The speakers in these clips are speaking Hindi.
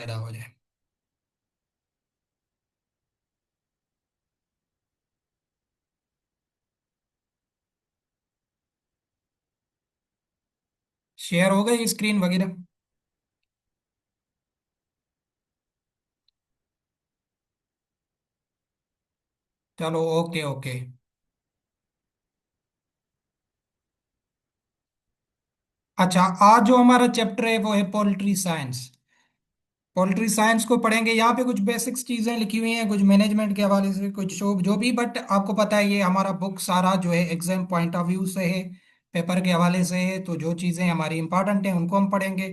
पैदा हो जाए। शेयर हो गई स्क्रीन वगैरह। चलो, ओके ओके। अच्छा, आज जो हमारा चैप्टर है वो है पोल्ट्री साइंस। पोल्ट्री साइंस को पढ़ेंगे। यहाँ पे कुछ बेसिक्स चीजें लिखी हुई हैं, कुछ मैनेजमेंट के हवाले से, कुछ जो भी, बट आपको पता है ये हमारा बुक सारा जो है एग्जाम पॉइंट ऑफ व्यू से है, पेपर के हवाले से है। तो जो चीजें हमारी इंपॉर्टेंट हैं उनको हम पढ़ेंगे।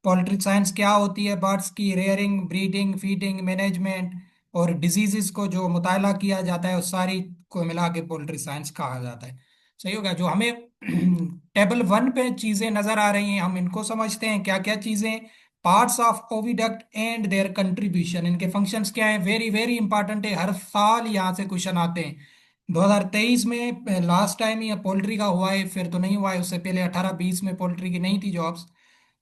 पोल्ट्री साइंस क्या होती है, बर्ड्स की रेयरिंग, ब्रीडिंग, फीडिंग, मैनेजमेंट और डिजीजेस को जो मुताला किया जाता है, उस सारी को मिला के पोल्ट्री साइंस कहा जाता है। सही होगा। जो हमें टेबल 1 पे चीजें नजर आ रही हैं, हम इनको समझते हैं। क्या क्या चीजें? Parts of oviduct and there contribution, इनके फंक्शंस क्या है, वेरी वेरी इंपॉर्टेंट है। हर साल यहाँ से क्वेश्चन आते हैं। 2023 में लास्ट टाइम ये पोल्ट्री का हुआ है, फिर तो नहीं हुआ है। उससे पहले 18-20 में पोल्ट्री की नहीं थी जॉब्स।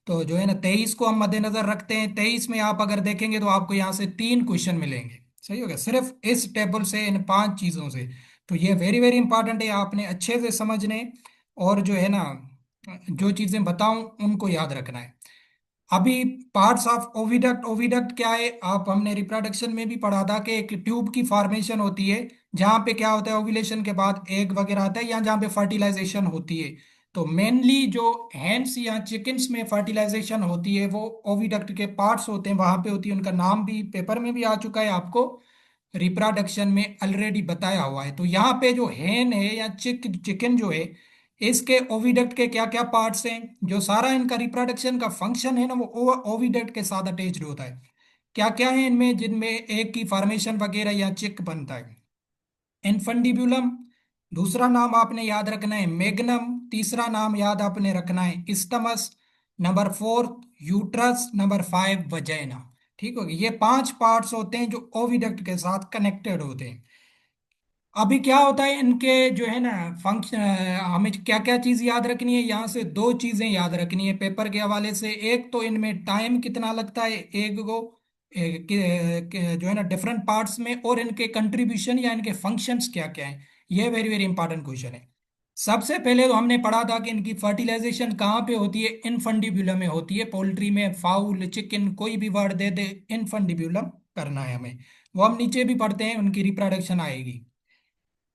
तो जो है ना, 23 को हम मद्देनजर रखते हैं। 23 में आप अगर देखेंगे तो आपको यहाँ से 3 क्वेश्चन मिलेंगे। सही हो गया, सिर्फ इस टेबल से, इन 5 चीजों से। तो ये वेरी वेरी इंपॉर्टेंट है, आपने अच्छे से समझने और जो है ना, जो चीजें बताऊं उनको याद रखना है। अभी पार्ट्स ऑफ ओविडक्ट, ओविडक्ट क्या है, आप हमने रिप्रोडक्शन में भी पढ़ा था कि एक ट्यूब की फॉर्मेशन होती है, जहाँ पे क्या होता है, ओव्यूलेशन के बाद एग वगैरह आता है, या जहाँ पे फर्टिलाइजेशन होती है। तो मेनली जो हैंड्स या चिकन्स में फर्टिलाइजेशन होती है वो ओविडक्ट के पार्ट्स होते हैं, वहां पे होती है। उनका नाम भी पेपर में भी आ चुका है, आपको रिप्रोडक्शन में ऑलरेडी बताया हुआ है। तो यहाँ पे जो हैन है या चिकन जो है, इसके ओविडक्ट के क्या क्या पार्ट्स हैं, जो सारा इनका रिप्रोडक्शन का फंक्शन है ना, वो ओविडक्ट के साथ अटैच्ड होता है। क्या क्या है इनमें, जिनमें एक की फॉर्मेशन वगैरह या चिक बनता है? इनफंडिब्यूलम, दूसरा नाम आपने याद रखना है मेग्नम, तीसरा नाम याद आपने रखना है स्टमस, नंबर 4 यूट्रस, नंबर 5 वजाइना। ठीक हो गया। ये 5 पार्ट्स होते हैं जो ओविडक्ट के साथ कनेक्टेड होते हैं। अभी क्या होता है इनके जो है ना फंक्शन, हमें क्या क्या चीज याद रखनी है, यहाँ से 2 चीजें याद रखनी है पेपर के हवाले से। एक तो इनमें टाइम कितना लगता है एक को, जो है ना डिफरेंट पार्ट्स में, और इनके कंट्रीब्यूशन या इनके फंक्शंस क्या क्या है। ये वेरी वेरी इंपॉर्टेंट क्वेश्चन है। सबसे पहले तो हमने पढ़ा था कि इनकी फर्टिलाइजेशन कहाँ पे होती है, इनफंडिब्यूलम में होती है। पोल्ट्री में फाउल, चिकन, कोई भी वर्ड दे दे, इनफंडिब्यूलम करना है हमें। वो हम नीचे भी पढ़ते हैं, उनकी रिप्रोडक्शन आएगी।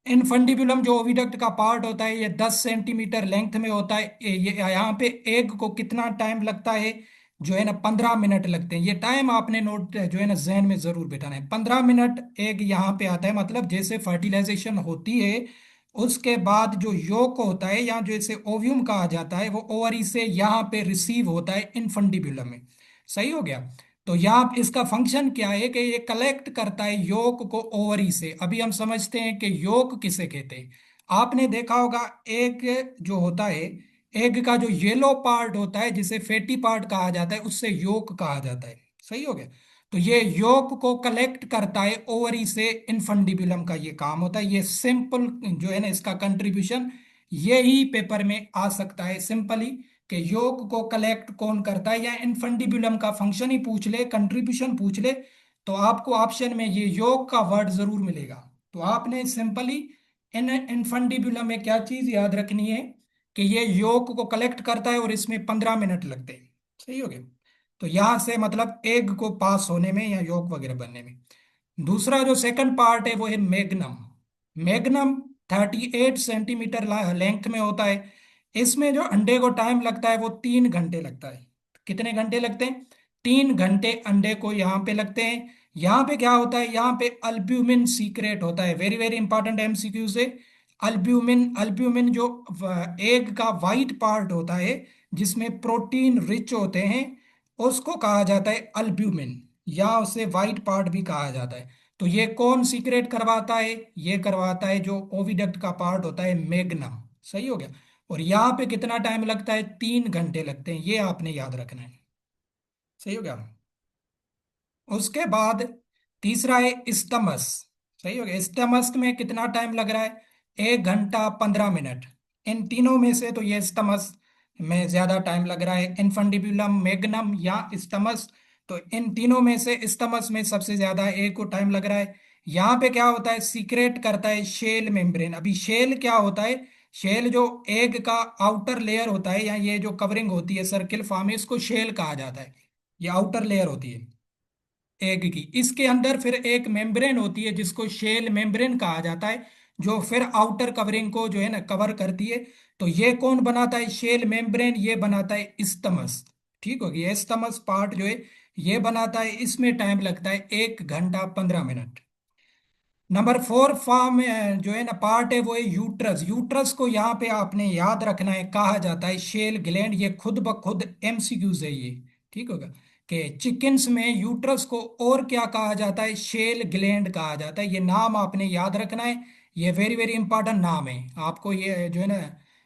इनफंडिबुलम जो ओविडक्ट का पार्ट होता है, ये 10 सेंटीमीटर लेंथ में होता है। ये यहाँ पे एग को कितना टाइम लगता है, जो है ना 15 मिनट लगते हैं। ये टाइम आपने नोट जो है ना जहन में जरूर बिठाना है। 15 मिनट एग यहाँ पे आता है, मतलब जैसे फर्टिलाइजेशन होती है उसके बाद जो योक होता है, या जैसे ओव्यूम कहा जाता है, वो ओवरी से यहाँ पे रिसीव होता है इनफंडिबुलम में। सही हो गया। तो यहाँ इसका फंक्शन क्या है कि ये कलेक्ट करता है योक को ओवरी से। अभी हम समझते हैं कि योक किसे कहते हैं। आपने देखा होगा एग जो होता है, एग का जो येलो पार्ट होता है जिसे फैटी पार्ट कहा जाता है, उससे योक कहा जाता है। सही हो गया। तो ये योक को कलेक्ट करता है ओवरी से, इनफंडिबुलम का ये काम होता है। ये सिंपल जो है ना इसका कंट्रीब्यूशन, ये ही पेपर में आ सकता है सिंपली, कि योग को कलेक्ट कौन करता है, या इनफंडिबुलम का फंक्शन ही पूछ ले, कंट्रीब्यूशन पूछ ले, तो आपको ऑप्शन में ये योग का वर्ड जरूर मिलेगा। तो आपने सिंपली इन इनफंडिबुलम में क्या चीज याद रखनी है, कि ये योग को कलेक्ट करता है और इसमें 15 मिनट लगते हैं। सही हो गया। तो यहां से मतलब एग को पास होने में या योग वगैरह बनने में। दूसरा जो सेकंड पार्ट है वो है मैग्नम। मैग्नम 38 सेंटीमीटर लेंथ में होता है। इसमें जो अंडे को टाइम लगता है वो 3 घंटे लगता है। कितने घंटे लगते हैं? 3 घंटे अंडे को यहाँ पे लगते हैं। यहाँ पे क्या होता है, यहाँ पे अल्ब्यूमिन सीक्रेट होता है। वेरी वेरी इंपॉर्टेंट एमसीक्यू से। अल्ब्यूमिन, अल्ब्यूमिन जो एग का वाइट पार्ट होता है जिसमें प्रोटीन रिच होते हैं, उसको कहा जाता है अल्ब्यूमिन, या उसे वाइट पार्ट भी कहा जाता है। तो ये कौन सीक्रेट करवाता है? ये करवाता है जो ओविडक्ट का पार्ट होता है मैग्नम। सही हो गया। और यहाँ पे कितना टाइम लगता है? 3 घंटे लगते हैं, ये आपने याद रखना है। सही हो गया। उसके बाद तीसरा है स्टमस। सही हो गया। स्टमस में कितना टाइम लग रहा है? 1 घंटा 15 मिनट। इन तीनों में से तो ये स्टमस में ज्यादा टाइम लग रहा है। इनफंडिबुलम, मैग्नम या स्टमस, तो इन तीनों में से इस्तमस में सबसे ज्यादा ए को टाइम लग रहा है। यहाँ पे क्या होता है, सीक्रेट करता है शेल मेम्ब्रेन। अभी शेल क्या होता है, शेल जो एग का आउटर लेयर होता है, या ये जो कवरिंग होती है सर्किल फॉर्म में, इसको शेल कहा जाता है। ये आउटर लेयर होती है एग की। इसके अंदर फिर एक मेम्ब्रेन होती है जिसको शेल मेम्ब्रेन कहा जाता है, जो फिर आउटर कवरिंग को जो है ना कवर करती है। तो ये कौन बनाता है शेल मेम्ब्रेन, ये बनाता है इस्तमस। ठीक हो गया, इस्तमस पार्ट जो है ये बनाता है। इसमें टाइम लगता है 1 घंटा 15 मिनट। नंबर 4 फॉर्म जो है ना पार्ट है वो है यूट्रस। यूट्रस को यहाँ पे आपने याद रखना है, कहा जाता है शेल ग्लैंड। ये खुद ब खुद एमसीक्यूज है ये। ठीक होगा कि चिकन्स में यूट्रस को और क्या कहा जाता है, शेल ग्लैंड कहा जाता है। ये नाम आपने याद रखना है, ये वेरी वेरी इंपॉर्टेंट नाम है। आपको ये जो है ना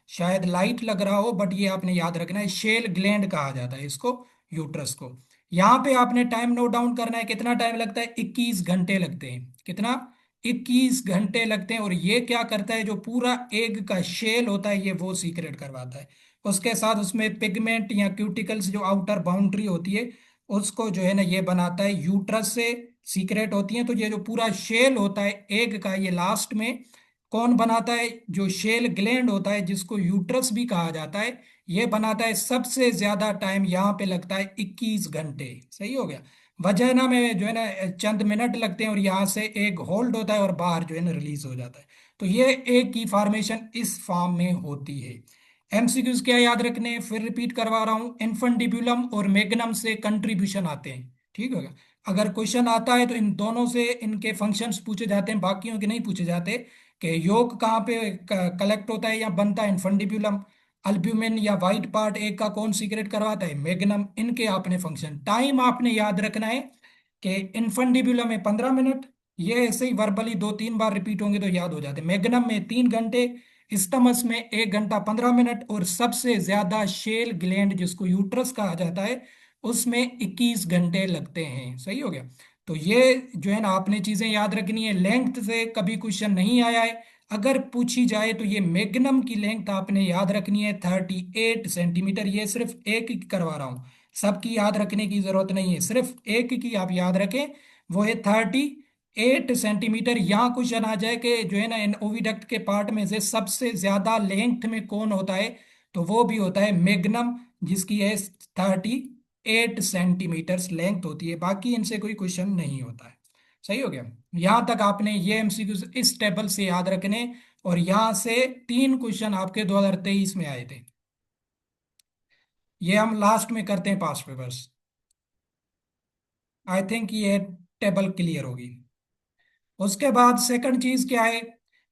शायद लाइट लग रहा हो, बट ये आपने याद रखना है, शेल ग्लैंड कहा जाता है इसको, यूट्रस को। यहाँ पे आपने टाइम नोट डाउन करना है, कितना टाइम लगता है, 21 घंटे लगते हैं। कितना, 21 घंटे लगते हैं। और ये क्या करता है, जो पूरा एग का शेल होता है ये वो सीक्रेट करवाता है। उसके साथ उसमें पिगमेंट या क्यूटिकल्स जो आउटर बाउंड्री होती है उसको जो है ना ये बनाता है, यूट्रस से सीक्रेट होती है। तो ये जो पूरा शेल होता है एग का, ये लास्ट में कौन बनाता है, जो शेल ग्लैंड होता है जिसको यूट्रस भी कहा जाता है, ये बनाता है। सबसे ज्यादा टाइम यहाँ पे लगता है 21 घंटे। सही हो गया। वजाइना में जो है ना चंद मिनट लगते हैं, और यहाँ से एक होल्ड होता है और बाहर जो है ना रिलीज हो जाता है। तो ये एक की फॉर्मेशन इस फॉर्म में होती है। एमसीक्यूज क्या याद रखने हैं, फिर रिपीट करवा रहा हूँ, इन्फंडिब्युलम और मैग्नम से कंट्रीब्यूशन आते हैं। ठीक होगा, अगर क्वेश्चन आता है तो इन दोनों से इनके फंक्शंस पूछे जाते हैं, बाकियों के नहीं पूछे जाते। कि योग कहाँ पे कलेक्ट होता है या बनता है, इन्फंडिब्युलम। अल्ब्यूमिन या व्हाइट पार्ट एक का कौन सीक्रेट करवाता है, मैग्नम। इनके आपने फंक्शन, टाइम आपने याद रखना है कि इन्फंडिब्युलम में 15 मिनट, ये ऐसे ही वर्बली 2-3 बार रिपीट होंगे तो याद हो जाते हैं। मैग्नम में 3 घंटे, इस्टमस में 1 घंटा 15 मिनट, और सबसे ज्यादा शेल ग्लैंड जिसको यूट्रस कहा जाता है उसमें 21 घंटे लगते हैं। सही हो गया। तो ये जो है ना आपने चीजें याद रखनी है। लेंथ से कभी क्वेश्चन नहीं आया है, अगर पूछी जाए तो ये मैग्नम की लेंथ आपने याद रखनी है 38 सेंटीमीटर। ये सिर्फ एक की करवा रहा हूं, सबकी याद रखने की जरूरत नहीं है, सिर्फ एक की आप याद रखें, वो है 38 सेंटीमीटर। यहाँ क्वेश्चन आ जाए कि जो है ना इन ओविडक्ट के पार्ट में से सबसे ज्यादा लेंथ में कौन होता है, तो वो भी होता है मैग्नम, जिसकी है 38 सेंटीमीटर लेंथ होती है। बाकी इनसे कोई क्वेश्चन नहीं होता है। सही हो गया। यहां तक आपने ये एमसीक्यू इस टेबल से याद रखने, और यहां से 3 क्वेश्चन आपके 2023 में आए थे। ये हम लास्ट में करते हैं पास्ट पेपर्स। आई थिंक ये टेबल क्लियर होगी। उसके बाद सेकंड चीज क्या है,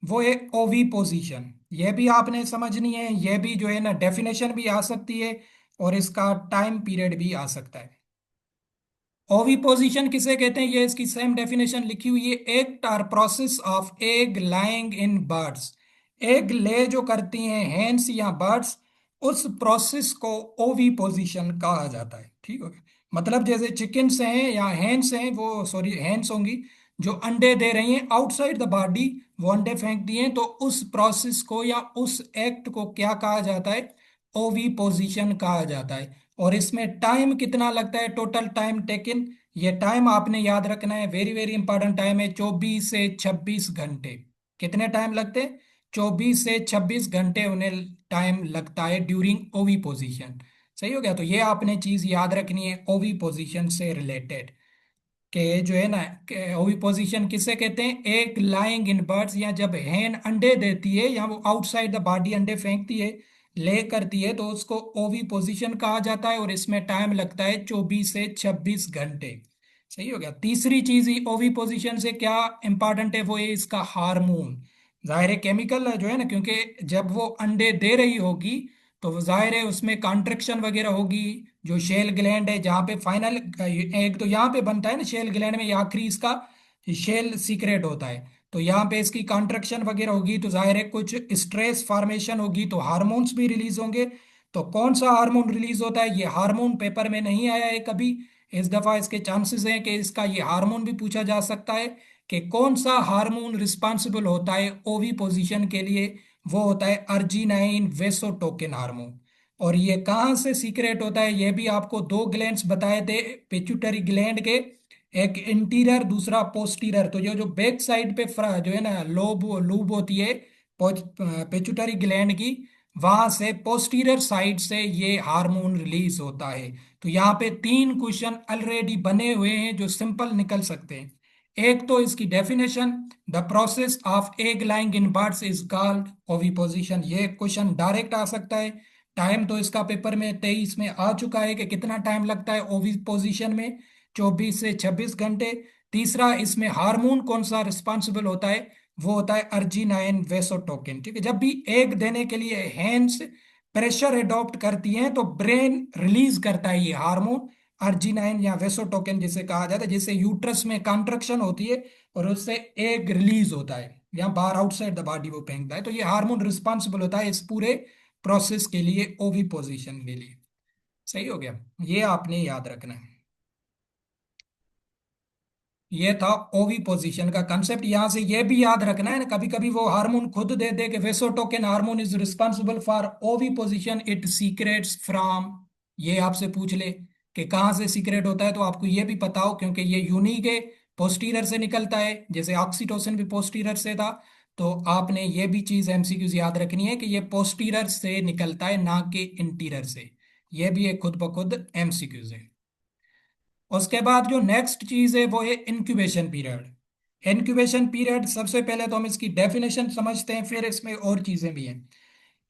वो है ओवी पोजीशन। ये भी आपने समझनी है, ये भी जो है ना डेफिनेशन भी आ सकती है और इसका टाइम पीरियड भी आ सकता है। ओवी पोजीशन किसे कहते हैं, ये इसकी सेम डेफिनेशन लिखी हुई है, act or process of egg laying in birds. Egg lay जो करती हैं हेन्स या बर्ड्स, उस प्रोसेस को ओवी पोजीशन कहा जाता है। ठीक है, मतलब जैसे चिकन्स हैं या हेन्स हैं, वो सॉरी हेन्स होंगी जो अंडे दे रही हैं आउटसाइड द बॉडी, वो अंडे फेंकती हैं, तो उस प्रोसेस को या उस एक्ट को क्या कहा जाता है, ओवी पोजीशन कहा जाता है। और इसमें टाइम कितना लगता है, टोटल टाइम टेकन, ये टाइम आपने याद रखना है, वेरी वेरी इंपॉर्टेंट टाइम है, 24 से 26 घंटे। कितने टाइम लगते हैं, 24 से 26 घंटे उन्हें टाइम लगता है ड्यूरिंग ओवी पोजीशन। सही हो गया। तो ये आपने चीज याद रखनी है ओवी पोजीशन से रिलेटेड, कि जो है ना ओवी पोजीशन किसे कहते हैं, एक लाइंग इन बर्ड्स, या जब हैन अंडे देती है या वो आउटसाइड द बॉडी अंडे फेंकती है, ले करती है, तो उसको ओवी पोजीशन कहा जाता है। और इसमें टाइम लगता है 24 से 26 घंटे। सही हो गया। तीसरी चीज ही ओवी पोजीशन से क्या इंपॉर्टेंट है, वो है इसका हार्मोन। जाहिर है केमिकल जो है ना, क्योंकि जब वो अंडे दे रही होगी तो जाहिर है उसमें कॉन्ट्रेक्शन वगैरह होगी। जो शेल ग्लैंड है जहाँ पे फाइनल एक तो यहाँ पे बनता है ना शेल ग्लैंड में, ये आखिरी इसका शेल सीक्रेट होता है। तो यहाँ पे इसकी कॉन्ट्रेक्शन वगैरह होगी, तो जाहिर है कुछ स्ट्रेस फॉर्मेशन होगी, तो हार्मोन्स भी रिलीज होंगे। तो कौन सा हार्मोन रिलीज होता है, ये हार्मोन पेपर में नहीं आया है कभी। इस दफा इसके चांसेस हैं कि इसका ये हार्मोन भी पूछा जा सकता है, कि कौन सा हार्मोन रिस्पॉन्सिबल होता है ओवी पोजीशन के लिए। वो होता है अर्जिनाइन वेसोटोकिन हार्मोन। और ये कहाँ से सीक्रेट होता है ये भी आपको दो ग्लैंड्स बताए थे पिट्यूटरी ग्लैंड के, एक इंटीरियर दूसरा पोस्टीरियर। तो ये जो बैक साइड पे जो है ना लोब लूब होती है पिट्यूटरी ग्लैंड की, वहां से पोस्टीरियर साइड से ये हार्मोन रिलीज होता है। तो यहाँ पे तीन क्वेश्चन ऑलरेडी बने हुए हैं जो सिंपल निकल सकते हैं। एक तो इसकी definition, the process of egg laying in birds is called oviposition, ये क्वेश्चन डायरेक्ट आ सकता है। टाइम तो इसका पेपर में 23 में आ चुका है कि कितना टाइम लगता है ओविपोजिशन में, 24 से 26 घंटे। तीसरा, इसमें हार्मोन कौन सा रिस्पॉन्सिबल होता है, वो होता है अर्जिनाइन वेसोटोकिन। ठीक है, जब भी एग देने के लिए हैंड्स प्रेशर एडॉप्ट करती हैं तो ब्रेन रिलीज करता है ये हार्मोन अर्जिनाइन या वेसोटोकिन जिसे कहा जाता है, जिससे यूट्रस में कॉन्ट्रक्शन होती है और उससे एग रिलीज होता है या बाहर आउटसाइड द बॉडी वो फेंकता है। तो ये हार्मोन रिस्पॉन्सिबल होता है इस पूरे प्रोसेस के लिए, ओवी पोजिशन के लिए। सही हो गया, ये आपने याद रखना है। ये था ओवी पोजीशन का कंसेप्ट। यहां से ये भी याद रखना है ना, कभी कभी वो हार्मोन खुद दे दे कि वेसोटोकिन हार्मोन इज रिस्पॉन्सिबल फॉर ओवी पोजीशन, इट सीक्रेट्स फ्रॉम, ये आपसे पूछ ले कि कहाँ से सीक्रेट होता है, तो आपको ये भी पता हो क्योंकि ये यूनिक है, पोस्टीरियर से निकलता है, जैसे ऑक्सीटोसिन भी पोस्टीरियर से था। तो आपने ये भी चीज एमसीक्यूज याद रखनी है कि ये पोस्टीरियर से निकलता है ना कि इंटीरियर से। ये भी एक खुद ब खुद एमसीक्यूज है। उसके बाद जो नेक्स्ट चीज है वो है इंक्यूबेशन पीरियड। इंक्यूबेशन पीरियड सबसे पहले तो हम इसकी डेफिनेशन समझते हैं, फिर इसमें और चीजें भी हैं।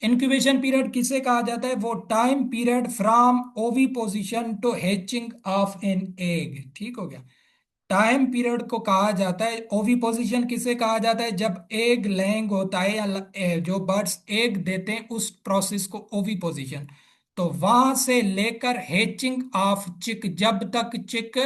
इंक्यूबेशन पीरियड किसे कहा जाता है, वो time period from oviposition to hatching of an egg. ठीक हो गया, टाइम पीरियड को कहा जाता है, ओविपोजिशन किसे कहा जाता है, जब एग लैंग होता है या जो बर्ड्स एग देते हैं उस प्रोसेस को ओविपोजिशन। तो वहां से लेकर हैचिंग ऑफ चिक, जब तक चिक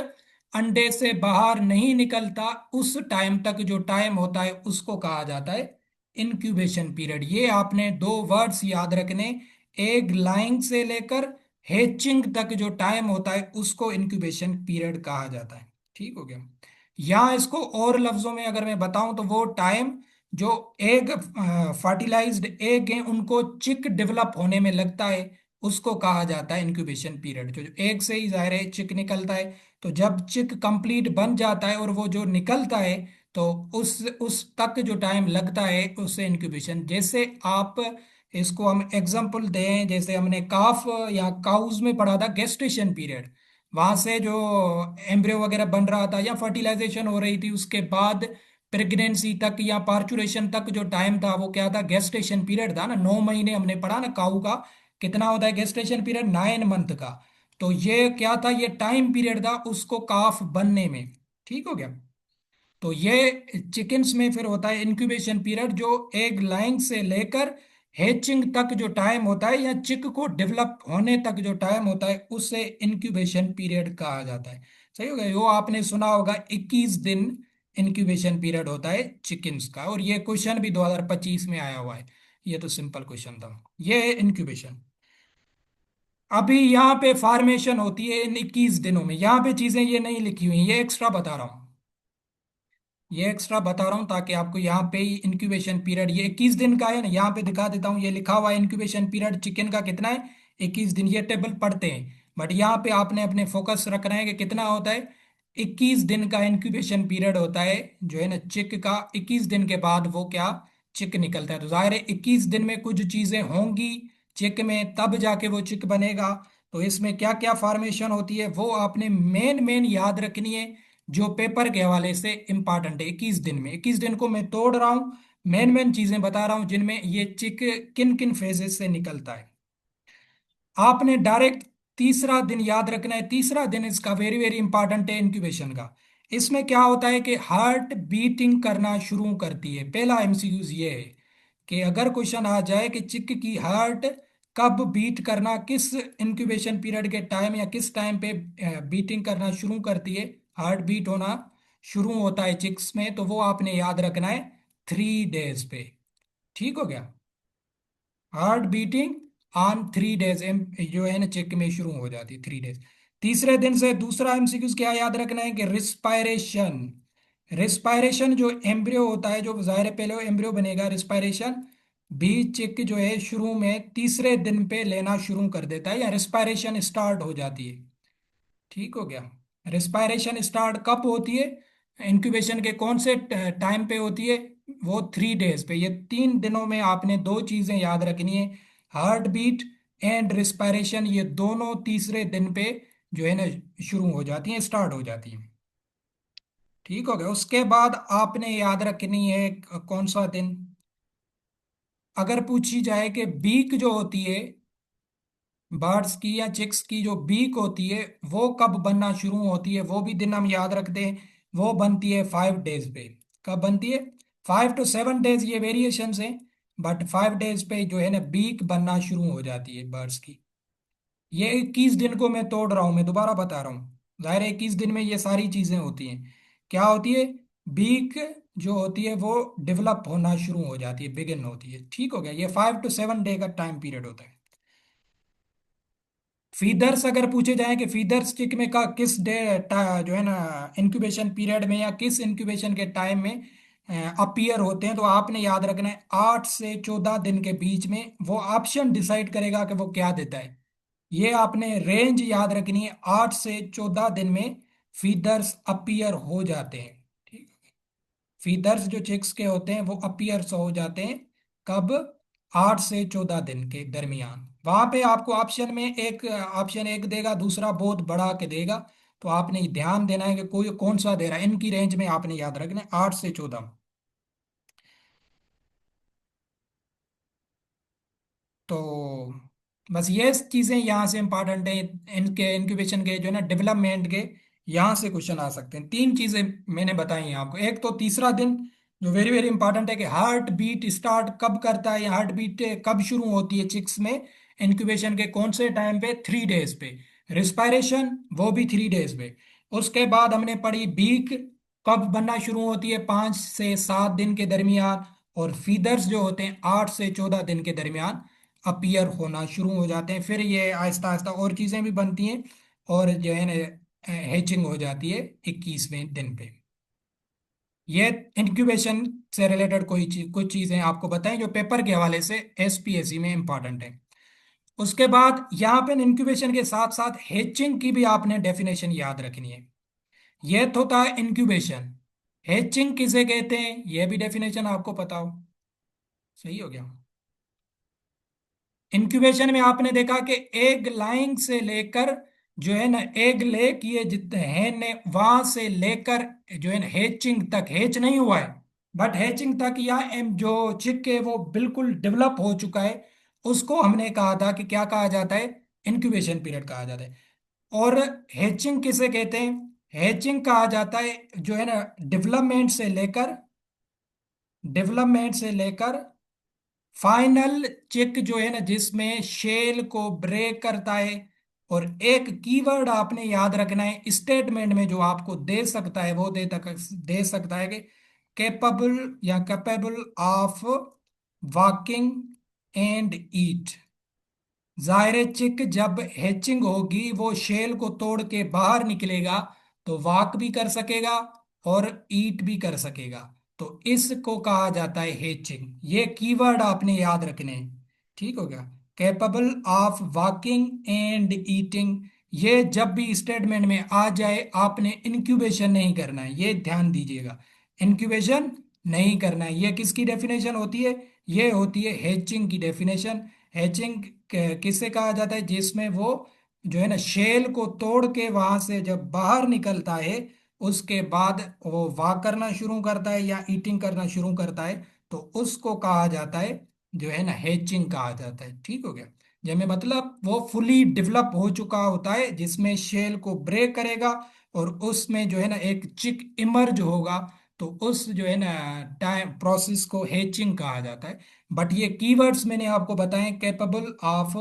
अंडे से बाहर नहीं निकलता उस टाइम तक जो टाइम होता है उसको कहा जाता है इंक्यूबेशन पीरियड। ये आपने दो वर्ड्स याद रखने, एग लाइंग से लेकर हैचिंग तक जो टाइम होता है उसको इंक्यूबेशन पीरियड कहा जाता है। ठीक हो गया। या इसको और लफ्जों में अगर मैं बताऊं तो वो टाइम जो एग फर्टिलाइज्ड एग हैं उनको चिक डेवलप होने में लगता है उसको कहा जाता है इंक्यूबेशन पीरियड। जो एग से ही जाहिर है चिक निकलता है, तो जब चिक कंप्लीट बन जाता है और वो जो निकलता है तो उस तक जो टाइम लगता है उससे इंक्यूबेशन। जैसे आप इसको हम एग्जांपल दें, जैसे हमने काफ या काउज में पढ़ा था गेस्टेशन पीरियड, वहां से जो एम्ब्रियो वगैरह बन रहा था या फर्टिलाइजेशन हो रही थी उसके बाद प्रेगनेंसी तक या पार्चुरेशन तक जो टाइम था वो क्या था, गेस्टेशन पीरियड था ना। 9 महीने हमने पढ़ा ना काऊ का, कितना होता है गेस्टेशन पीरियड, 9 मंथ का। तो ये क्या था, ये टाइम पीरियड था उसको काफ बनने में। ठीक हो गया। तो ये चिकन्स में फिर होता है इंक्यूबेशन पीरियड, जो एग लाइंग से लेकर हैचिंग तक जो टाइम होता है या चिक को डेवलप होने तक जो टाइम होता है उसे इंक्यूबेशन पीरियड कहा जाता है। सही हो गया, वो आपने सुना होगा 21 दिन इंक्यूबेशन पीरियड होता है चिकन्स का, और ये क्वेश्चन भी 2025 में आया हुआ है। ये तो सिंपल क्वेश्चन था, ये है इंक्यूबेशन। अभी यहाँ पे फॉर्मेशन होती है इन 21 दिनों में, यहाँ पे चीजें ये नहीं लिखी हुई, ये एक्स्ट्रा बता रहा हूँ, ये एक्स्ट्रा बता रहा हूँ ताकि आपको यहाँ पे ही इंक्यूबेशन पीरियड, ये 21 दिन का है ना, यहाँ पे दिखा देता हूँ, ये लिखा हुआ है इंक्यूबेशन पीरियड चिकन का कितना है, 21 दिन। ये टेबल पढ़ते हैं बट यहाँ पे आपने अपने फोकस रखना है कि कितना होता है, 21 दिन का इंक्यूबेशन पीरियड होता है जो है ना चिक का। 21 दिन के बाद वो क्या, चिक निकलता है। तो जाहिर है 21 दिन में कुछ चीजें होंगी चिक में, तब जाके वो चिक बनेगा। तो इसमें क्या क्या फॉर्मेशन होती है वो आपने मेन मेन याद रखनी है, जो पेपर के हवाले से इंपॉर्टेंट है। 21 दिन में, 21 दिन को मैं तोड़ रहा हूँ, मेन मेन चीजें बता रहा हूँ जिनमें ये चिक किन किन फेजेस से निकलता है। आपने डायरेक्ट तीसरा दिन याद रखना है, तीसरा दिन इसका वेरी वेरी इंपॉर्टेंट है इंक्यूबेशन का। इसमें क्या होता है कि हार्ट बीटिंग करना शुरू करती है। पहला एमसीक्यूज ये है कि अगर क्वेश्चन आ जाए कि चिक की हार्ट कब बीट करना, किस इंक्यूबेशन पीरियड के टाइम या किस टाइम पे बीटिंग करना शुरू करती है, हार्ट बीट होना शुरू होता है चिक्स में, तो वो आपने याद रखना है 3 डेज पे। ठीक हो गया, हार्ट बीटिंग ऑन 3 डेज, जो है ना चेक में शुरू हो जाती है 3 डेज। तीसरे दिन से दूसरा एमसीक्यू क्या याद रखना है कि रिस्पायरेशन, रिस्पायरेशन जो एम्ब्रियो होता है, जो जाहिर है पहले वो एम्ब्रियो बनेगा, रिस्पायरेशन बी चिक जो है शुरू में तीसरे दिन पे लेना शुरू कर देता है या रिस्पायरेशन स्टार्ट हो जाती है। ठीक हो गया। रिस्पायरेशन स्टार्ट कब होती है, इंक्यूबेशन के कौन से टाइम पे होती है, वो 3 डेज पे। ये 3 दिनों में आपने दो चीजें याद रखनी है, हार्ट बीट एंड रिस्पायरेशन, ये दोनों तीसरे दिन पे जो है ना शुरू हो जाती हैं, स्टार्ट हो जाती हैं। ठीक हो गया। उसके बाद आपने याद रखनी है कौन सा दिन। अगर पूछी जाए कि बीक जो होती है बर्ड्स की या चिक्स की, जो बीक होती है वो कब बनना शुरू होती है, वो भी दिन हम याद रखते हैं। वो बनती है 5 डेज पे। कब बनती है? 5 to 7 डेज, ये वेरिएशन है। बट 5 डेज पे जो है ना बीक बनना शुरू हो जाती है बर्ड्स की। ये 21 दिन को मैं तोड़ रहा हूँ, मैं दोबारा बता रहा हूँ। जाहिर है 21 दिन में ये सारी चीजें होती हैं। क्या होती है? बीक जो होती है वो डेवलप होना शुरू हो जाती है, बिगिन होती है। ठीक हो गया। ये 5 to 7 डे का टाइम पीरियड होता है। फीदर्स अगर पूछे जाए कि फीदर्स चिक में का किस डे जो है ना इंक्यूबेशन पीरियड में या किस इंक्यूबेशन के टाइम में अपीयर होते हैं, तो आपने याद रखना है 8 से 14 दिन के बीच में। वो ऑप्शन डिसाइड करेगा कि वो क्या देता है। ये आपने रेंज याद रखनी है, 8 से 14 दिन में फीदर्स अपीयर हो जाते हैं। ठीक। फीदर्स जो चिक्स के होते हैं वो अपीयर्स हो जाते हैं कब? 8 से 14 दिन के दरमियान। वहां पे आपको ऑप्शन में एक ऑप्शन एक देगा, दूसरा बहुत बड़ा के देगा। तो आपने ध्यान देना है कि कोई कौन सा दे रहा है, इनकी रेंज में आपने याद रखना है 8 से 14। तो बस ये चीजें यहाँ से इंपॉर्टेंट है। इनके इंक्यूबेशन के जो है ना डेवलपमेंट के, यहाँ से क्वेश्चन आ सकते हैं। 3 चीजें मैंने बताई हैं आपको। एक तो तीसरा दिन जो वेरी वेरी इंपॉर्टेंट है कि हार्ट बीट स्टार्ट कब करता है, या हार्ट बीट कब शुरू होती है चिक्स में इंक्यूबेशन के कौन से टाइम पे, 3 डेज पे। रिस्पायरेशन वो भी 3 डेज पे। उसके बाद हमने पढ़ी बीक कब बनना शुरू होती है, 5 से 7 दिन के दरमियान। और फीदर्स जो होते हैं 8 से 14 दिन के दरमियान अपीयर होना शुरू हो जाते हैं। फिर ये आहिस्ता आहिस्ता और चीजें भी बनती हैं, और जो है ना हैचिंग हो जाती है 21वें दिन पे। ये इंक्यूबेशन से रिलेटेड कोई चीज, कुछ चीजें आपको बताएं जो पेपर के हवाले से एसपीएससी में इंपॉर्टेंट है। उसके बाद यहाँ पे इंक्यूबेशन के साथ साथ हैचिंग की भी आपने डेफिनेशन याद रखनी है। ये तो था इंक्यूबेशन। हैचिंग किसे कहते हैं ये भी डेफिनेशन आपको पता हो। सही हो गया। इंक्यूबेशन में आपने देखा कि एग लाइंग से लेकर जो है ना एग ले किए जितने हैं ने, वहां से लेकर जो है ना हैचिंग तक, हैच नहीं हुआ है बट हैचिंग तक, या जो चिक है वो बिल्कुल डेवलप हो चुका है, उसको हमने कहा था कि क्या कहा जाता है, इंक्यूबेशन पीरियड कहा जाता है। और हैचिंग किसे कहते हैं? हैचिंग कहा जाता है जो है ना डेवलपमेंट से लेकर फाइनल चेक जो है ना जिसमें शेल को ब्रेक करता है। और एक कीवर्ड आपने याद रखना है स्टेटमेंट में जो आपको दे सकता है, वो दे सकता है कि कैपेबल या capable of walking and eat. जायरे चिक जब हैचिंग होगी वो शेल को तोड़ के बाहर निकलेगा, तो वॉक भी कर सकेगा और ईट भी कर सकेगा। तो इसको कहा जाता है हैचिंग। ये कीवर्ड आपने याद रखने हैं। ठीक हो गया। Capable of walking and eating, ये जब भी स्टेटमेंट में आ जाए आपने इंक्यूबेशन नहीं करना है, ये ध्यान दीजिएगा। इंक्यूबेशन नहीं करना है। ये किसकी डेफिनेशन होती है? ये होती है हैचिंग की डेफिनेशन। हैचिंग किसे कहा जाता है? जिसमें वो जो है ना शेल को तोड़ के वहां से जब बाहर निकलता है, उसके बाद वो वाक करना शुरू करता है या ईटिंग करना शुरू करता है, तो उसको कहा जाता है जो है ना हैचिंग कहा जाता है। ठीक हो गया। जैसे मतलब वो फुली डेवलप हो चुका होता है जिसमें शेल को ब्रेक करेगा और उसमें जो है ना एक चिक इमर्ज होगा, तो उस जो है ना टाइम प्रोसेस को हैचिंग कहा जाता है। बट ये कीवर्ड्स मैंने आपको बताए, capable of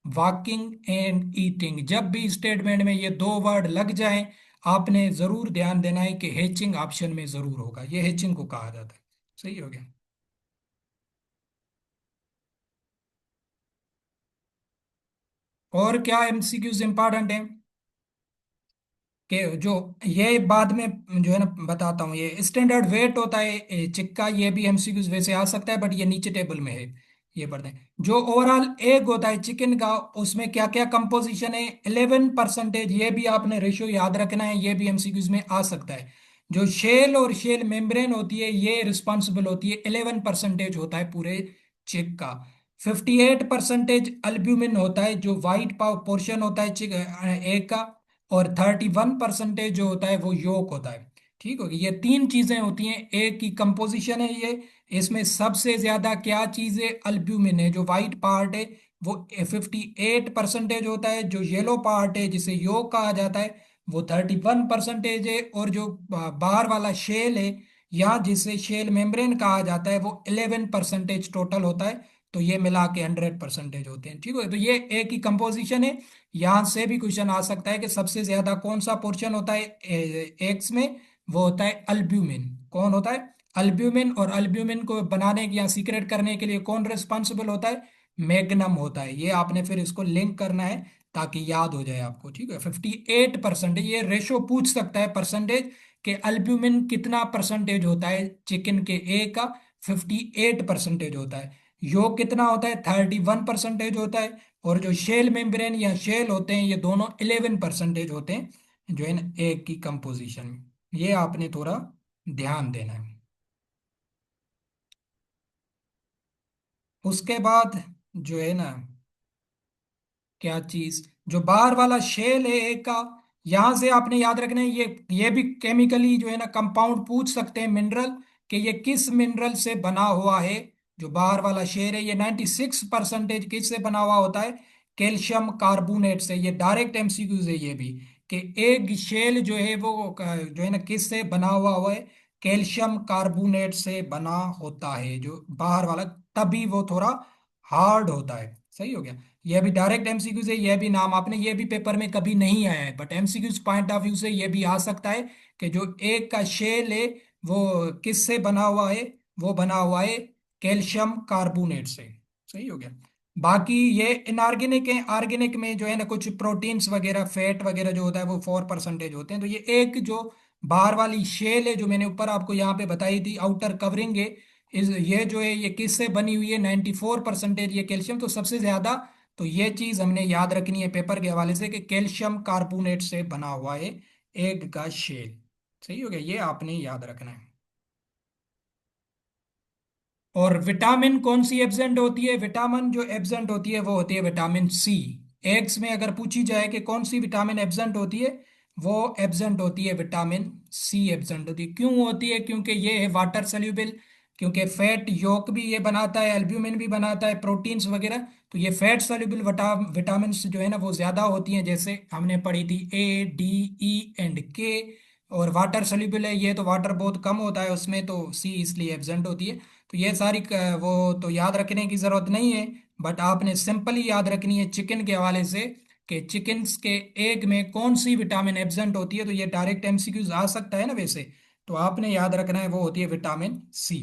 walking and eating. जब भी स्टेटमेंट में ये दो वर्ड लग जाएं, आपने जरूर ध्यान देना है कि हैचिंग ऑप्शन में जरूर होगा। ये हैचिंग को कहा जाता है। सही हो गया। और क्या एमसीक्यूज इंपॉर्टेंट है? कि जो ये बाद में जो है ना बताता हूँ, ये स्टैंडर्ड वेट होता है चिक का, ये भी एमसीक्यूज वैसे आ सकता है बट ये नीचे टेबल में है, ये पढ़ते हैं। जो ओवरऑल एग होता है चिकन का, उसमें क्या क्या कंपोजिशन है, 11%, ये भी आपने रेशियो याद रखना है, ये भी एमसीक्यूज में आ सकता है। जो शेल और शेल मेम्ब्रेन होती है ये रिस्पॉन्सिबल होती है, 11% होता है पूरे चिक का। 58% अल्ब्यूमिन होता है जो वाइट पोर्शन होता है चिक एग का। और 31% जो होता है वो योक होता है। ठीक होगी, ये तीन चीजें होती हैं, एक की कंपोजिशन है ये। इसमें सबसे ज्यादा क्या चीज है, अल्ब्यूमिन है, जो वाइट पार्ट है वो 58% होता है। जो येलो पार्ट है जिसे योक कहा जाता है वो 31% है। और जो बाहर वाला शेल है या जिसे शेल मेम्ब्रेन कहा जाता है वो 11% टोटल होता है। तो ये मिला के 100% होते हैं। ठीक है, तो ये एक ही कंपोजिशन है। यहां से भी क्वेश्चन आ सकता है कि सबसे ज्यादा कौन सा पोर्शन होता है एग्स में, वो होता है अल्ब्यूमिन। कौन होता है, अल्ब्यूमिन। और अल्ब्यूमिन को बनाने की या सीक्रेट करने के लिए कौन रिस्पॉन्सिबल होता है, मैग्नम होता है। ये आपने फिर इसको लिंक करना है ताकि याद हो जाए आपको। ठीक है, 58%, ये रेशो पूछ सकता है परसेंटेज के अल्ब्यूमिन कितना परसेंटेज होता है चिकन के ए का, 58% होता है। योग कितना होता है, 31% होता है। और जो शेल मेम्ब्रेन या शेल होते हैं ये दोनों 11% होते हैं जो इन एग की कंपोजिशन में। ये आपने थोड़ा ध्यान देना है। उसके बाद जो है ना, क्या चीज, जो बाहर वाला शेल है एक का, यहां से आपने याद रखना है, ये भी केमिकली जो है ना कंपाउंड पूछ सकते हैं, मिनरल, कि ये किस मिनरल से बना हुआ है। जो बाहर वाला शेल है ये 96% किस से बना हुआ होता है, कैल्शियम कार्बोनेट से। ये डायरेक्ट एमसीक्यूज है ये भी, कि एक शेल जो है वो जो है ना किस से बना हुआ हुआ है, कैल्शियम कार्बोनेट से बना होता है जो बाहर वाला, तभी वो थोड़ा हार्ड होता है। सही हो गया। ये भी डायरेक्ट एमसीक्यू से, ये भी नाम आपने, ये भी पेपर में कभी नहीं आया है but MCQs point of view से ये भी आ सकता है कि जो एक का शेल है वो किस से बना हुआ है, वो बना हुआ है कैल्शियम कार्बोनेट से। सही हो गया। बाकी ये इनऑर्गेनिक है, ऑर्गेनिक में जो है ना कुछ प्रोटीन्स वगैरह फैट वगैरह जो होता है वो 4% होते हैं। तो ये एक जो बाहर वाली शेल है जो मैंने ऊपर आपको यहाँ पे बताई थी, आउटर कवरिंग है, इस ये जो है ये किससे बनी हुई है, 94% ये कैल्शियम। तो सबसे ज्यादा, तो ये चीज हमने याद रखनी है पेपर के हवाले से कि कैल्शियम कार्बोनेट से बना हुआ है एग का शेल। सही हो गया, ये आपने याद रखना है। और विटामिन कौन सी एब्सेंट होती है, विटामिन जो एब्सेंट होती है वो होती है विटामिन सी। एग्स में अगर पूछी जाए कि कौन सी विटामिन एब्सेंट होती है, वो एब्सेंट होती है विटामिन सी एब्सेंट होती है। क्यों होती है, क्योंकि ये है वाटर सोल्यूबल, क्योंकि फैट योक भी ये बनाता है, एल्ब्यूमिन भी बनाता है, प्रोटीन्स वगैरह। तो ये फैट सोल्यूबल विटामिन जो है ना वो ज्यादा होती हैं, जैसे हमने पढ़ी थी ए डी ई एंड के। और वाटर सोल्यूबल है ये, तो वाटर बहुत कम होता है उसमें, तो सी इसलिए एब्सेंट होती है। तो ये सारी वो तो याद रखने की जरूरत नहीं है, बट आपने सिंपली याद रखनी है चिकन के हवाले से कि चिकन के एग में कौन सी विटामिन एब्सेंट होती है। तो ये डायरेक्ट एमसीक्यूज आ सकता है ना वैसे, तो आपने याद रखना है वो होती है विटामिन सी।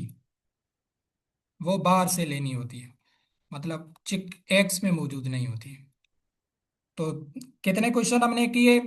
वो बाहर से लेनी होती है, मतलब चिक एग्स में मौजूद नहीं होती है। तो कितने क्वेश्चन हमने किए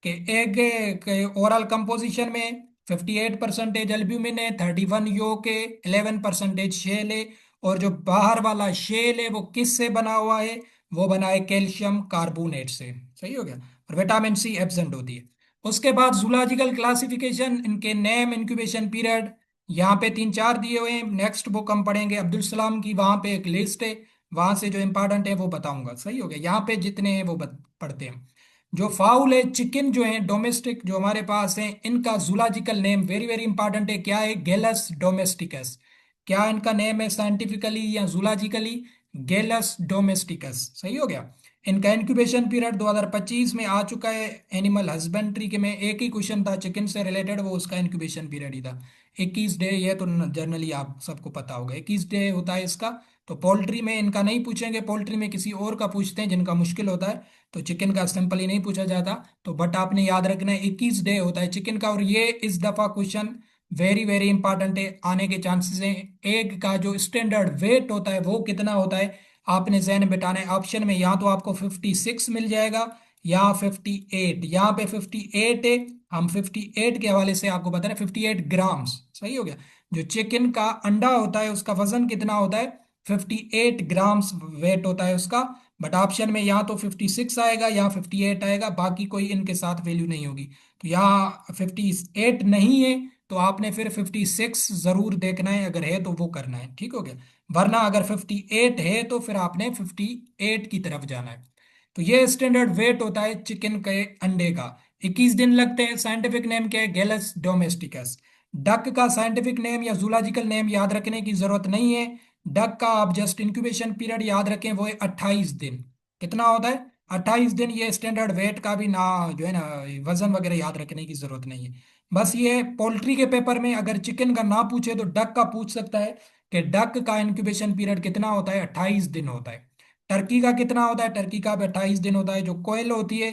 कि एग के ओवरऑल कंपोजिशन में 58% एल्ब्यूमिन है, 31 योक है, 11% शेल है। और जो बाहर वाला शेल है वो किस से बना हुआ है, वो बना है कैल्शियम कार्बोनेट से। सही हो गया। और विटामिन सी एब्सेंट होती है। उसके बाद जूलॉजिकल क्लासिफिकेशन, इनके नेम, इंक्यूबेशन पीरियड, यहाँ पे तीन चार दिए हुए हैं। नेक्स्ट बुक हम पढ़ेंगे अब्दुल सलाम की, वहां पे एक लिस्ट है, वहां से जो इंपॉर्टेंट है वो बताऊंगा। सही हो गया, यहाँ पे जितने हैं वो पढ़ते हैं। जो फाउल है चिकन जो है डोमेस्टिक जो हमारे पास है, इनका zoological name very very important है, क्या है, गेलस डोमेस्टिकस। क्या इनका नेम है साइंटिफिकली या जूलॉजिकली, गेलस डोमेस्टिकस। सही हो गया। इनका इंक्यूबेशन पीरियड 2025 में आ चुका है। एनिमल हस्बेंड्री के में एक ही क्वेश्चन था चिकन से रिलेटेड, वो उसका इंक्यूबेशन पीरियड ही था 21 डे। ये तो जनरली आप सबको पता होगा 21 डे होता है इसका। तो पोल्ट्री में इनका नहीं पूछेंगे, पोल्ट्री में किसी और का पूछते हैं जिनका मुश्किल होता है। तो चिकन का सिंपल ही नहीं पूछा जाता। तो बट आपने याद रखना है 21 डे होता है चिकन का। और ये इस दफा क्वेश्चन वेरी वेरी इंपॉर्टेंट है, आने के चांसेस हैं। एग का जो स्टैंडर्ड वेट होता है वो कितना होता है, आपने जहन में बिठाना है। ऑप्शन में या तो आपको 56 मिल जाएगा या 58, यहाँ पे 58 है। हम 58 के हवाले से आपको बता रहे हैं, 58 ग्राम्स सही हो गया। जो चिकन का अंडा होता है उसका वजन कितना होता है? 58 ग्राम्स वेट होता है उसका। बट ऑप्शन में या तो 56 आएगा या 58 आएगा, बाकी कोई इनके साथ वैल्यू नहीं होगी। तो यहाँ 58 नहीं है, तो आपने फिर 56 जरूर देखना है, अगर है तो वो करना है, ठीक हो गया। वरना अगर 58 है तो फिर आपने 58 की तरफ जाना है। तो ये स्टैंडर्ड वेट होता है चिकन के अंडे का। 21 दिन लगते हैं। साइंटिफिक नेम क्या है? गैलस डोमेस्टिकस। डक का साइंटिफिक नेम या जूलॉजिकल नेम याद रखने की जरूरत नहीं है। डक का आप जस्ट इंक्यूबेशन पीरियड याद रखें, वो है 28 दिन। कितना होता है? 28 दिन। ये स्टैंडर्ड वेट का भी ना जो है ना, वजन वगैरह याद रखने की जरूरत नहीं है। बस ये पोल्ट्री के पेपर में अगर चिकन का ना पूछे तो डक का पूछ सकता है कि डक का इंक्यूबेशन पीरियड कितना होता है? 28 दिन होता है। टर्की का कितना होता है? टर्की का भी 28 दिन होता है। जो कोयल होती है,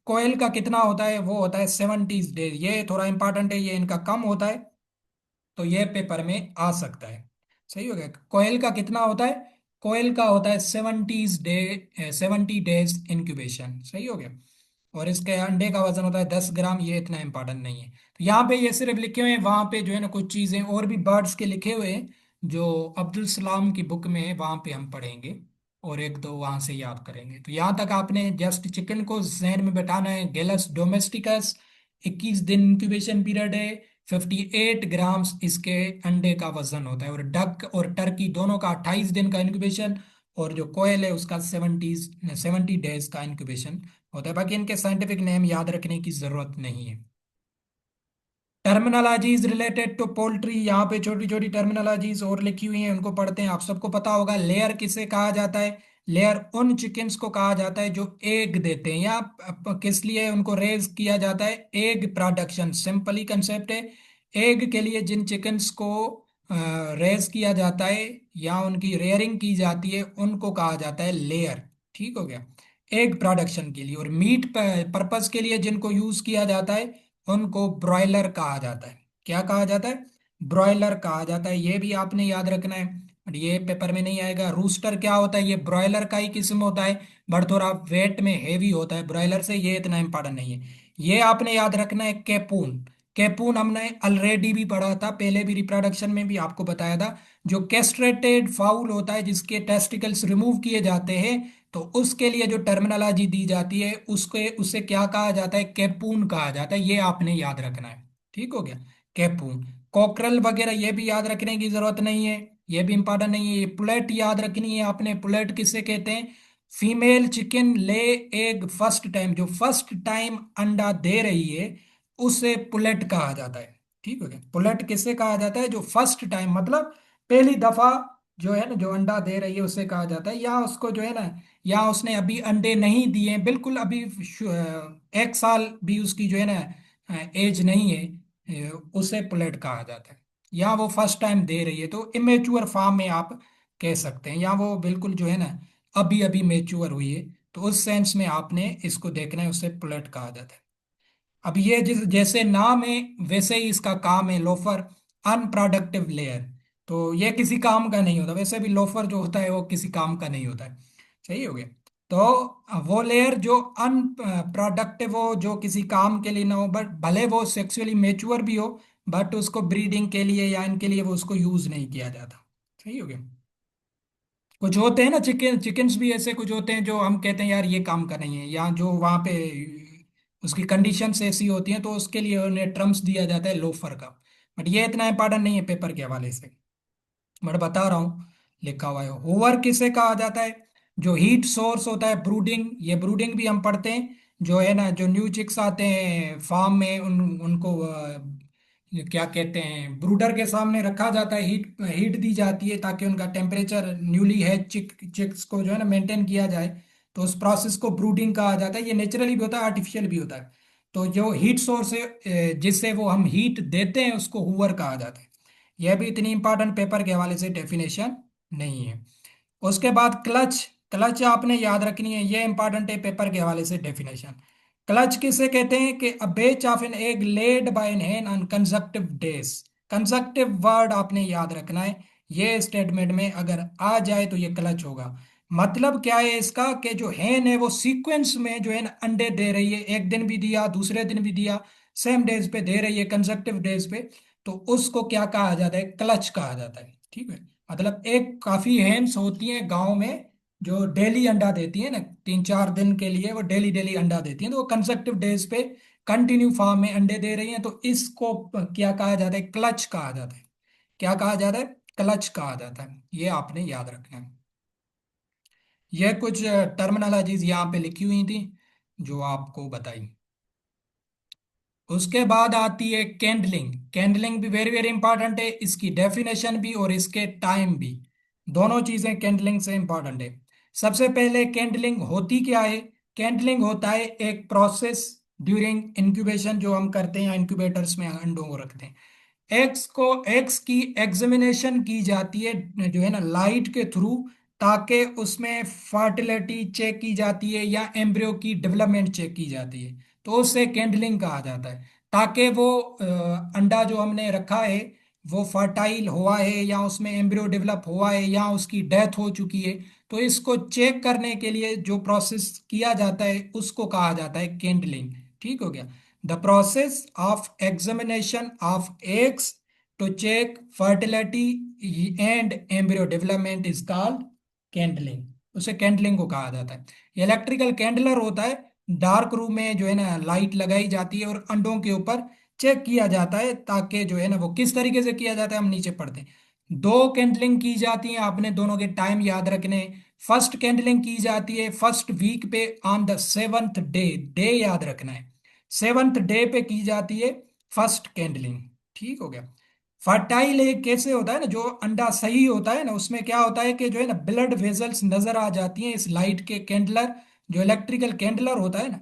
कोयल का कितना होता है? वो होता है 70 डेज। ये थोड़ा इंपॉर्टेंट है, ये इनका कम होता है, तो ये पेपर में आ सकता है। सही हो गया। कोयल का कितना होता है? कोयल का होता है 70 डेज इंक्यूबेशन। सही हो गया। और इसके अंडे का वजन होता है 10 ग्राम। ये इतना इंपॉर्टेंट नहीं है। तो यहाँ पे ये सिर्फ लिखे हुए हैं, वहां पे जो है ना कुछ चीजें और भी बर्ड्स के लिखे हुए हैं, जो अब्दुल सलाम की बुक में है, वहां पे हम पढ़ेंगे और एक दो वहां से याद करेंगे। तो यहाँ तक आपने जस्ट चिकन को जहन में बैठाना है। गेलस डोमेस्टिकस, 21 दिन इंक्यूबेशन पीरियड है, 58 ग्राम्स इसके अंडे का वजन होता है। और डक और टर्की दोनों का 28 दिन का इंक्यूबेशन, और जो कोयल है उसका 70 डेज का इंक्यूबेशन होता है। बाकी इनके साइंटिफिक नेम याद रखने की जरूरत नहीं है। टर्मिनोलॉजीज रिलेटेड टू पोल्ट्री, यहाँ पे छोटी छोटी टर्मिनोलॉजीज और लिखी हुई हैं, उनको पढ़ते हैं। आप सबको पता होगा लेयर किसे कहा जाता है? लेयर उन चिकन्स को कहा जाता है जो एग देते हैं, या किस लिए उनको रेज किया जाता है? एग प्रोडक्शन, सिंपली कंसेप्ट है। एग के लिए जिन चिकन्स को रेज किया जाता है या उनकी रेयरिंग की जाती है, उनको कहा जाता है लेयर। ठीक हो गया। एग प्रोडक्शन के लिए और मीट पर्पस के लिए जिनको यूज किया जाता है, उनको ब्रॉयलर कहा जाता है। क्या कहा जाता है? ब्रॉयलर कहा जाता है। ये भी आपने याद रखना है, और ये पेपर में नहीं आएगा। रूस्टर क्या होता है? ये ब्रॉयलर का ही किस्म होता है, बट थोड़ा वेट में हेवी होता है ब्रॉयलर से, ये इतना इंपॉर्टेंट नहीं है। ये आपने याद रखना है कैपून। कैपून हमने ऑलरेडी भी पढ़ा था, पहले भी रिप्रोडक्शन में भी आपको बताया था। जो कैस्ट्रेटेड फाउल होता है जिसके टेस्टिकल्स रिमूव किए जाते हैं, तो उसके लिए जो टर्मिनोलॉजी दी जाती है उसके उसे क्या कहा जाता है? कैपून कहा जाता है। ये आपने याद रखना है। ठीक हो गया। कैपून। कॉकरल वगैरह ये भी याद रखने की जरूरत नहीं है, ये भी इंपॉर्टेंट नहीं है। ये पुलेट याद रखनी है आपने। पुलेट किसे कहते हैं? फीमेल चिकन ले एग फर्स्ट टाइम, जो फर्स्ट टाइम अंडा दे रही है उसे पुलेट कहा जाता है। ठीक हो गया। पुलेट किसे कहा जाता है? जो फर्स्ट टाइम मतलब पहली दफा जो है ना, जो अंडा दे रही है उसे कहा जाता है। या उसको जो है ना, या उसने अभी अंडे नहीं दिए, बिल्कुल अभी 1 साल भी उसकी जो है ना एज नहीं है, उसे पुलेट कहा जाता है। या वो फर्स्ट टाइम दे रही है तो इमेच्योर फार्म में आप कह सकते हैं, या वो बिल्कुल जो है ना अभी अभी मेच्योर हुई है, तो उस सेंस में आपने इसको देखना है, उसे पुलेट कहा जाता है। अब ये जैसे नाम है वैसे ही इसका काम है, लोफर अनप्रोडक्टिव लेयर। तो ये किसी काम का नहीं होता, वैसे भी लोफर जो होता है वो किसी काम का नहीं होता है। सही हो गया। तो वो लेयर जो अनप्रोडक्टिव हो, जो किसी काम के लिए ना हो, बट भले वो सेक्सुअली मेच्योर भी हो, बट उसको ब्रीडिंग के लिए या इनके लिए वो उसको यूज नहीं किया जाता। सही हो गया। कुछ होते हैं ना चिकन्स भी ऐसे कुछ होते हैं जो हम कहते हैं यार ये काम का नहीं है, या जो वहां पे उसकी कंडीशंस ऐसी होती हैं, तो उसके लिए उन्हें टर्म्स दिया जाता है लोफर का। बट ये इतना इंपॉर्टेंट नहीं है पेपर के हवाले से, बट बता रहा हूँ। लिखा हुआ है। होवर किसे कहा जाता है? जो हीट सोर्स होता है, ब्रूडिंग, ये ब्रूडिंग भी हम पढ़ते हैं। जो है ना, जो न्यू चिक्स आते हैं फार्म में, उनको ये क्या कहते हैं, ब्रूडर के सामने रखा जाता है, हीट हीट दी जाती है ताकि उनका टेम्परेचर न्यूली हैच चिक्स को जो है ना मेंटेन किया जाए। तो उस प्रोसेस को ब्रूडिंग कहा जाता है। ये नेचुरली भी होता है, आर्टिफिशियल भी होता है। तो जो हीट सोर्स है जिससे वो हम हीट देते हैं, उसको हूवर कहा जाता है। यह भी इतनी इंपॉर्टेंट पेपर के हवाले से डेफिनेशन नहीं है। उसके बाद क्लच। क्लच आपने याद रखनी है, ये इंपॉर्टेंट है पेपर के हवाले से डेफिनेशन। क्लच किसे कहते हैं? कि a batch of an egg laid by an hen on consecutive days. Consecutive word आपने याद रखना है। ये स्टेटमेंट में अगर आ जाए तो ये क्लच होगा। मतलब क्या है इसका, कि जो हैन है वो सीक्वेंस में जो है ना अंडे दे रही है, एक दिन भी दिया, दूसरे दिन भी दिया, सेम डेज पे दे रही है, कंसेक्टिव डेज पे। तो उसको क्या कहा जाता है, क्लच कहा जाता है। ठीक है। मतलब एक काफी हैंस होती हैं गांव में जो डेली अंडा देती है ना, 3 4 दिन के लिए वो डेली डेली अंडा देती हैं, तो वो कंसेक्टिव डेज पे कंटिन्यू फार्म में अंडे दे रही हैं, तो इसको क्या कहा जाता है, क्लच कहा जाता है। क्या कहा जाता है, क्लच कहा जाता है। ये आपने याद रखना है। यह कुछ टर्मिनोलॉजीज यहाँ पे लिखी हुई थी जो आपको बताई। उसके बाद आती है कैंडलिंग। कैंडलिंग भी वेरी वेरी इंपॉर्टेंट है, इसकी डेफिनेशन भी और इसके टाइम भी, दोनों चीजें कैंडलिंग से इंपॉर्टेंट है। सबसे पहले कैंडलिंग होती क्या है। कैंडलिंग होता है एक प्रोसेस ड्यूरिंग इंक्यूबेशन जो हम करते हैं, इंक्यूबेटर्स में अंडों को रखते हैं। एक्स की एग्जामिनेशन की जाती है जो है ना लाइट के थ्रू, ताकि उसमें फर्टिलिटी चेक की जाती है या एम्ब्रियो की डेवलपमेंट चेक की जाती है। तो उसे कैंडलिंग कहा जाता है, ताकि वो अंडा जो हमने रखा है वो फर्टाइल हुआ है या उसमें एम्ब्रियो डेवलप हुआ है या उसकी डेथ हो चुकी है। तो इसको चेक करने के लिए जो प्रोसेस किया जाता है उसको कहा जाता है कैंडलिंग। ठीक हो गया। The process of examination of eggs to check fertility and embryo development is called कैंडलिंग। उसे कैंडलिंग को कहा जाता है। इलेक्ट्रिकल कैंडलर होता है, डार्क रूम में जो है ना लाइट लगाई जाती है और अंडों के ऊपर चेक किया जाता है, ताकि जो है ना वो किस तरीके से किया जाता है हम नीचे पढ़ते हैं। दो कैंडलिंग की जाती है, आपने दोनों के टाइम याद रखने हैं। फर्स्ट कैंडलिंग की जाती है फर्स्ट वीक पे on the seventh day, day याद रखना है। सेवंथ डे पे की जाती है फर्स्ट कैंडलिंग। ठीक हो गया। फर्टाइल एग कैसे होता है ना, जो अंडा सही होता है ना उसमें क्या होता है कि जो है ना ब्लड वेजल्स नजर आ जाती हैं इस लाइट के कैंडलर, जो इलेक्ट्रिकल कैंडलर होता है ना,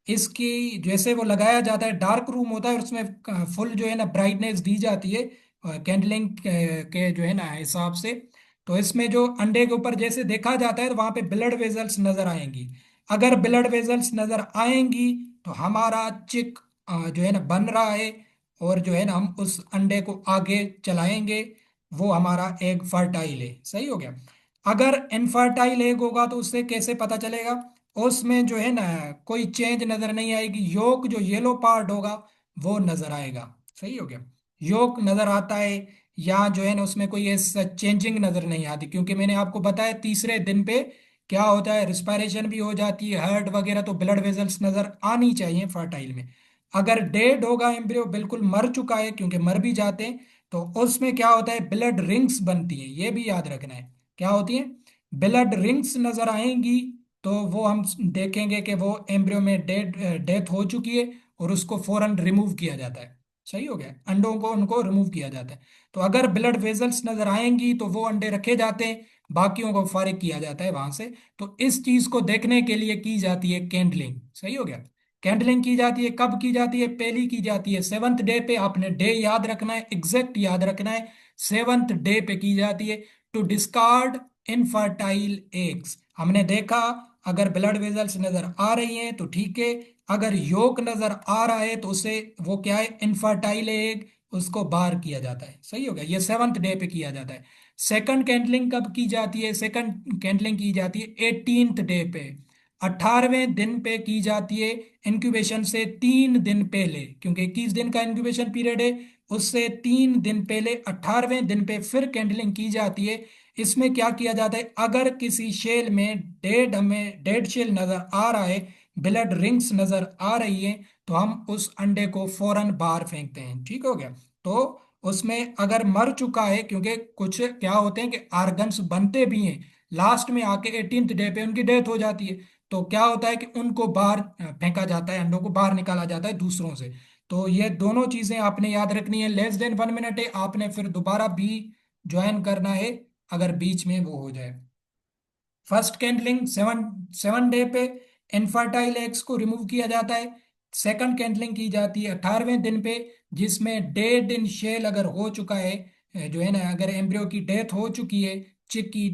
इसकी जैसे वो लगाया जाता है, डार्क रूम होता है और उसमें फुल जो है ना ब्राइटनेस दी जाती है कैंडलिंग के जो है ना हिसाब से। तो इसमें जो अंडे के ऊपर जैसे देखा जाता है तो वहां पे ब्लड वेजल्स नजर आएंगी। अगर ब्लड वेजल्स नजर आएंगी तो हमारा चिक जो है ना बन रहा है, और जो है ना हम उस अंडे को आगे चलाएंगे, वो हमारा एग फर्टाइल है। सही हो गया। अगर इनफर्टाइल एग होगा तो उससे कैसे पता चलेगा, उसमें जो है ना कोई चेंज नजर नहीं आएगी, योक जो येलो पार्ट होगा वो नजर आएगा। सही हो गया। योक नजर आता है, या जो है ना उसमें कोई ऐसा चेंजिंग नजर नहीं आती, क्योंकि मैंने आपको बताया तीसरे दिन पे क्या होता है, रिस्पायरेशन भी हो जाती है, हार्ट वगैरह, तो ब्लड वेजल्स नजर आनी चाहिए फर्टाइल में। अगर डेड होगा एम्ब्रियो, बिल्कुल मर चुका है, क्योंकि मर भी जाते हैं, तो उसमें क्या होता है, ब्लड रिंग्स बनती हैं, ये भी याद रखना है। क्या होती है, ब्लड रिंग्स नजर आएंगी, तो वो हम देखेंगे कि वो एम्ब्रियो में डेथ हो चुकी है, और उसको फौरन रिमूव किया जाता है। सही हो गया, अंडों को उनको रिमूव किया जाता है। तो अगर ब्लड वेजल्स नजर आएंगी तो वो अंडे रखे जाते हैं, बाकियों को फारिग किया जाता है वहां से। तो इस चीज को देखने के लिए की जाती है कैंडलिंग। सही हो गया। कैंडलिंग की जाती है, कब की जाती है, पहली की जाती है सेवंथ डे पे, आपने डे याद रखना है, एग्जैक्ट याद रखना है। सेवंथ डे पे की जाती है, टू डिस्कार्ड इनफर्टाइल एग्स। हमने देखा अगर ब्लड वेजल्स नजर आ रही हैं तो ठीक है, अगर योक नजर आ रहा है तो उसे वो क्या है, इनफर्टाइल एग, उसको बाहर किया जाता है। सही हो गया, ये सेवंथ डे पे किया जाता है। सेकंड कैंडलिंग कब की जाती है, सेकंड कैंडलिंग की जाती है 18th डे पे, 18वें दिन पे की जाती है, इंक्यूबेशन से 3 दिन पहले, क्योंकि 21 दिन का इंक्यूबेशन पीरियड है, उससे 3 दिन पहले 18वें दिन पे फिर कैंडलिंग की जाती है। इसमें क्या किया जाता है, अगर किसी शेल में डेड, हमें डेड शेल नजर आ रहा है, ब्लड रिंग्स नजर आ रही है, तो हम उस अंडे को फौरन बाहर फेंकते हैं। ठीक हो गया। तो उसमें अगर मर चुका है, क्योंकि कुछ क्या होते हैं कि आर्गन्स बनते भी हैं, लास्ट में आके 18th डे पे उनकी डेथ हो जाती है, तो क्या होता है कि उनको बाहर फेंका जाता है, अंडों को बाहर निकाला जाता है दूसरों से। तो ये दोनों चीजें आपने याद रखनी है। लेस देन 1 मिनट है, आपने फिर दोबारा भी ज्वाइन करना है अगर बीच में वो हो जाए। फर्स्ट कैंडलिंग सेवन सेवन डे पे इनफर्टाइल एग्स को रिमूव किया जाता है। सेकंड कैंडलिंग की जाती है 18वें दिन पे, जिसमें डेड इन शेल अगर हो चुका है, जो है ना, अगर एम्ब्रियो की डेथ हो चुकी है, चिक की